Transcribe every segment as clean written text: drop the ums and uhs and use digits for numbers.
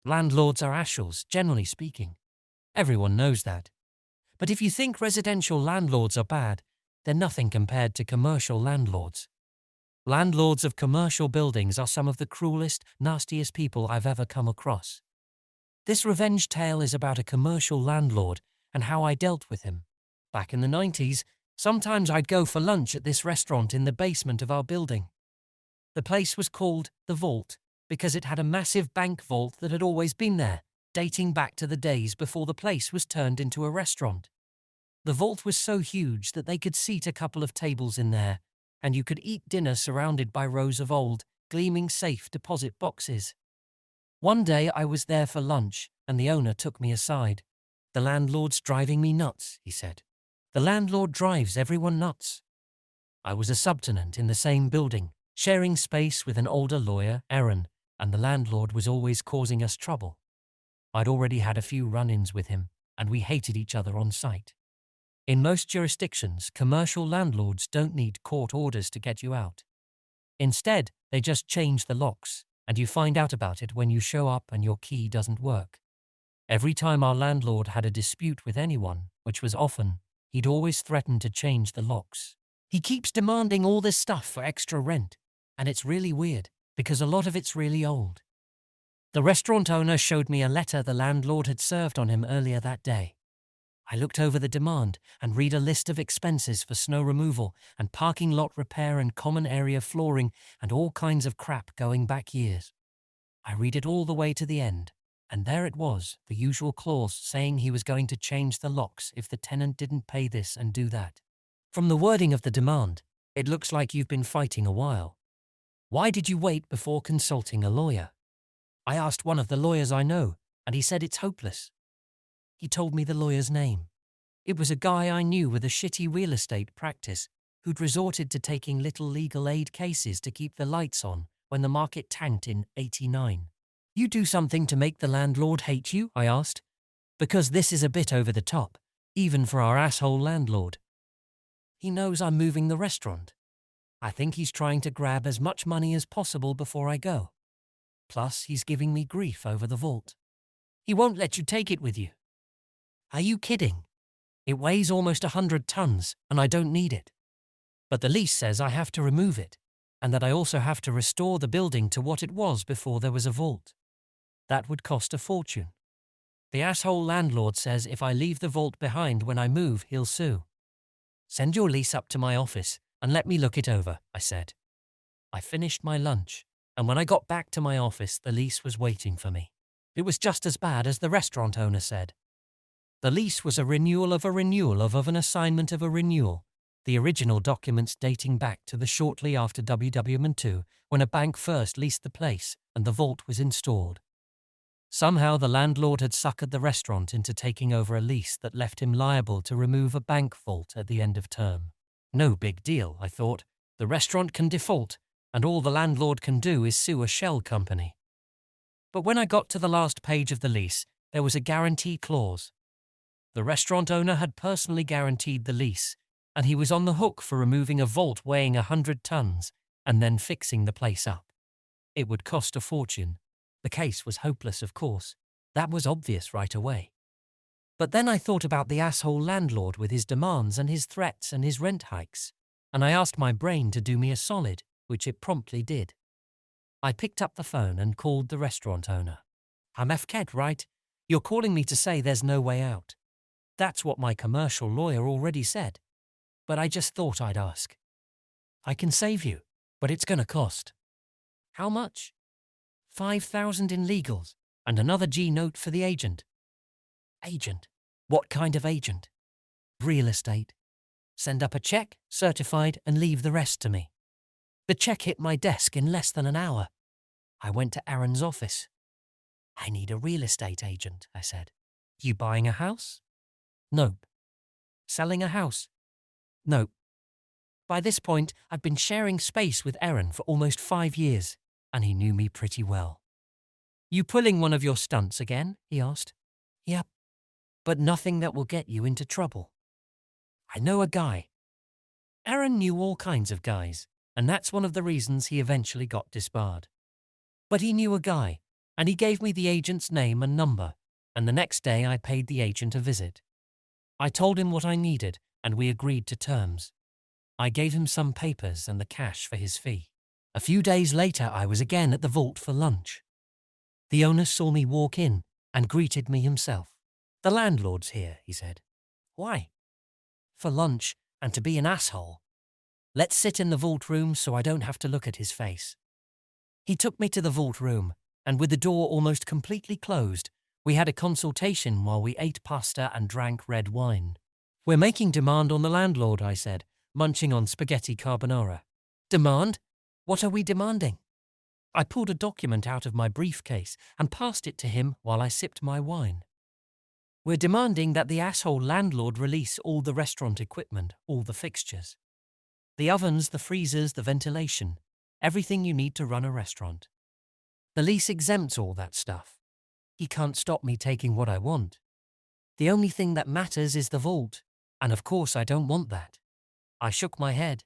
Landlords are assholes, generally speaking. Everyone knows that. But if you think residential landlords are bad, they're nothing compared to commercial landlords. Landlords of commercial buildings are some of the cruelest, nastiest people I've ever come across. This revenge tale is about a commercial landlord and how I dealt with him. Back in the 90s, sometimes I'd go for lunch at this restaurant in the basement of our building. The place was called The Vault because it had a massive bank vault that had always been there, dating back to the days before the place was turned into a restaurant. The vault was so huge that they could seat a couple of tables in there, and you could eat dinner surrounded by rows of old, gleaming safe deposit boxes. One day I was there for lunch, and the owner took me aside. "The landlord's driving me nuts," he said. "The landlord drives everyone nuts." I was a subtenant in the same building, sharing space with an older lawyer, Aaron, and the landlord was always causing us trouble. I'd already had a few run-ins with him, and we hated each other on sight. In most jurisdictions, commercial landlords don't need court orders to get you out. Instead, they just change the locks, and you find out about it when you show up and your key doesn't work. Every time our landlord had a dispute with anyone, which was often, he'd always threaten to change the locks. He keeps demanding all this stuff for extra rent, and it's really weird, because a lot of it's really old. The restaurant owner showed me a letter the landlord had served on him earlier that day. I looked over the demand and read a list of expenses for snow removal and parking lot repair and common area flooring and all kinds of crap going back years. I read it all the way to the end, and there it was, the usual clause saying he was going to change the locks if the tenant didn't pay this and do that. From the wording of the demand, it looks like you've been fighting a while. Why did you wait before consulting a lawyer? I asked one of the lawyers I know, and he said it's hopeless. He told me the lawyer's name. It was a guy I knew with a shitty real estate practice who'd resorted to taking little legal aid cases to keep the lights on when the market tanked in '89. "You do something to make the landlord hate you?" I asked. "Because this is a bit over the top, even for our asshole landlord. He knows I'm moving the restaurant. I think he's trying to grab as much money as possible before I go. Plus, he's giving me grief over the vault. He won't let you take it with you." "Are you kidding? It weighs almost 100 tons, and I don't need it. But the lease says I have to remove it, and that I also have to restore the building to what it was before there was a vault. That would cost a fortune. The asshole landlord says if I leave the vault behind when I move, he'll sue." "Send your lease up to my office and let me look it over," I said. I finished my lunch, and when I got back to my office, the lease was waiting for me. It was just as bad as the restaurant owner said. The lease was a renewal of an assignment of a renewal, the original documents dating back to the shortly after WWM2 when a bank first leased the place and the vault was installed. Somehow the landlord had suckered the restaurant into taking over a lease that left him liable to remove a bank vault at the end of term. No big deal, I thought. The restaurant can default, and all the landlord can do is sue a shell company. But when I got to the last page of the lease, there was a guarantee clause. The restaurant owner had personally guaranteed the lease, and he was on the hook for removing a vault weighing 100 tons and then fixing the place up. It would cost a fortune. The case was hopeless, of course. That was obvious right away. But then I thought about the asshole landlord with his demands and his threats and his rent hikes, and I asked my brain to do me a solid, which it promptly did. I picked up the phone and called the restaurant owner. "I'm FKed, right? You're calling me to say there's no way out." That's what my commercial lawyer already said. But I just thought I'd ask. "I can save you, but it's gonna cost." "How much?" "5,000 in legals, and another G note for the agent." "Agent? What kind of agent?" "Real estate. Send up a check, certified, and leave the rest to me." The check hit my desk in less than an hour. I went to Aaron's office. "I need a real estate agent," I said. "You buying a house?" "Nope." "Selling a house?" "Nope." By this point, I'd been sharing space with Aaron for almost 5 years, and he knew me pretty well. "You pulling one of your stunts again?" he asked. "Yep. But nothing that will get you into trouble." "I know a guy." Aaron knew all kinds of guys, and that's one of the reasons he eventually got disbarred. But he knew a guy, and he gave me the agent's name and number, and the next day I paid the agent a visit. I told him what I needed, and we agreed to terms. I gave him some papers and the cash for his fee. A few days later, I was again at the vault for lunch. The owner saw me walk in and greeted me himself. "The landlord's here," he said. "Why?" "For lunch and to be an asshole. Let's sit in the vault room so I don't have to look at his face." He took me to the vault room, and with the door almost completely closed, we had a consultation while we ate pasta and drank red wine. "We're making demand on the landlord," I said, munching on spaghetti carbonara. "Demand? What are we demanding?" I pulled a document out of my briefcase and passed it to him while I sipped my wine. "We're demanding that the asshole landlord release all the restaurant equipment, all the fixtures. The ovens, the freezers, the ventilation, everything you need to run a restaurant. The lease exempts all that stuff. He can't stop me taking what I want. The only thing that matters is the vault, and of course I don't want that." I shook my head.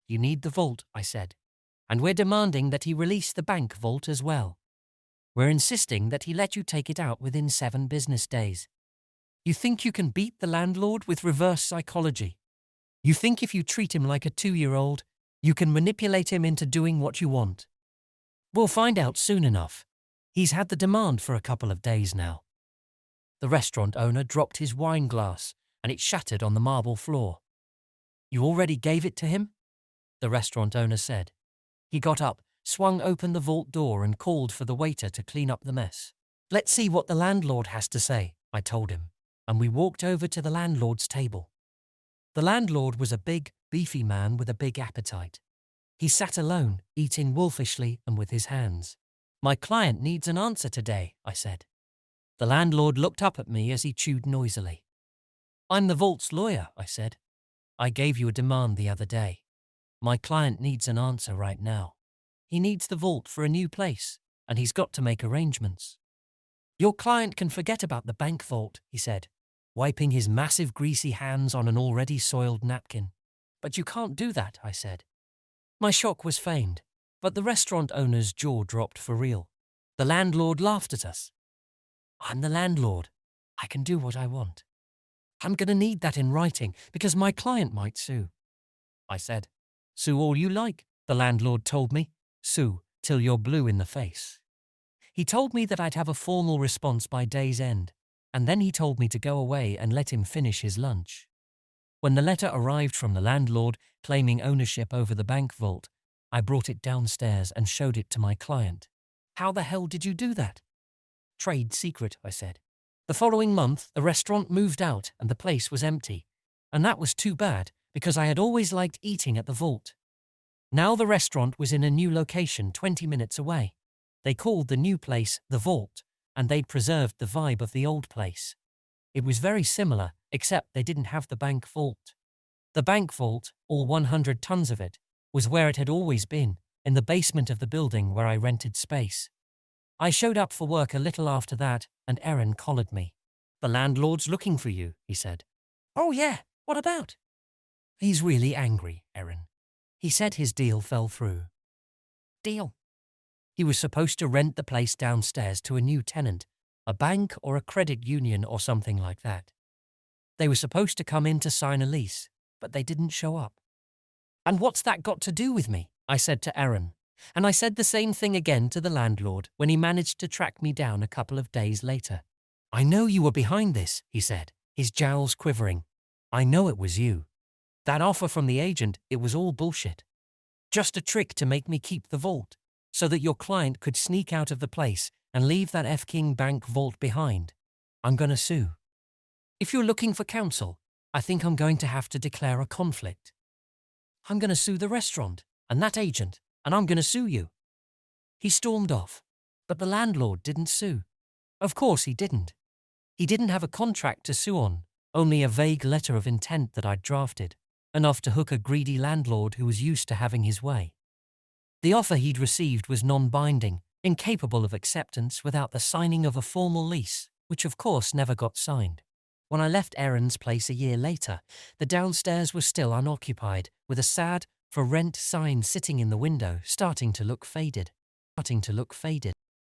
"You need the vault," I said, "and we're demanding that he release the bank vault as well. We're insisting that he let you take it out within 7 business days. You think you can beat the landlord with reverse psychology? You think if you treat him like a 2-year-old, you can manipulate him into doing what you want? We'll find out soon enough. He's had the demand for a couple of days now." The restaurant owner dropped his wine glass, and it shattered on the marble floor. "You already gave it to him?" the restaurant owner said. He got up, swung open the vault door, and called for the waiter to clean up the mess. "Let's see what the landlord has to say," I told him, and we walked over to the landlord's table. The landlord was a big, beefy man with a big appetite. He sat alone, eating wolfishly and with his hands. "My client needs an answer today," I said. The landlord looked up at me as he chewed noisily. "I'm the vault's lawyer," I said. "I gave you a demand the other day. My client needs an answer right now. He needs the vault for a new place, and he's got to make arrangements." "Your client can forget about the bank vault," he said, wiping his massive greasy hands on an already soiled napkin. "But you can't do that," I said. My shock was feigned, but the restaurant owner's jaw dropped for real. The landlord laughed at us. "I'm the landlord. I can do what I want. I'm going to need that in writing because my client might sue." I said. "Sue all you like," the landlord told me. "Sue till you're blue in the face." He told me that I'd have a formal response by day's end, and then he told me to go away and let him finish his lunch. When the letter arrived from the landlord claiming ownership over the bank vault, I brought it downstairs and showed it to my client. "How the hell did you do that?" "Trade secret," I said. The following month, the restaurant moved out and the place was empty, and that was too bad because I had always liked eating at the vault. Now the restaurant was in a new location 20 minutes away. They called the new place the Vault, and they'd preserved the vibe of the old place. It was very similar, except they didn't have the bank vault. The bank vault, all 100 tons of it, was where it had always been, in the basement of the building where I rented space. I showed up for work a little after that, and Erin collared me. "The landlord's looking for you," he said. "Oh yeah, what about?" "He's really angry, Erin. He said his deal fell through." "Deal?" "He was supposed to rent the place downstairs to a new tenant, a bank or a credit union or something like that. They were supposed to come in to sign a lease, but they didn't show up." "And what's that got to do with me?" I said to Erin, and I said the same thing again to the landlord when he managed to track me down a couple of days later. "I know you were behind this," he said, his jowls quivering. "I know it was you. That offer from the agent, it was all bullshit. Just a trick to make me keep the vault, so that your client could sneak out of the place and leave that F-King bank vault behind. I'm gonna sue. If you're looking for counsel, I think I'm going to have to declare a conflict. I'm gonna sue the restaurant and that agent, and I'm gonna sue you." He stormed off, but the landlord didn't sue. Of course he didn't. He didn't have a contract to sue on, only a vague letter of intent that I'd drafted, enough to hook a greedy landlord who was used to having his way. The offer he'd received was non-binding, incapable of acceptance without the signing of a formal lease, which of course never got signed. When I left Erin's place a year later, the downstairs was still unoccupied, with a sad, "For rent" sign sitting in the window, starting to look faded.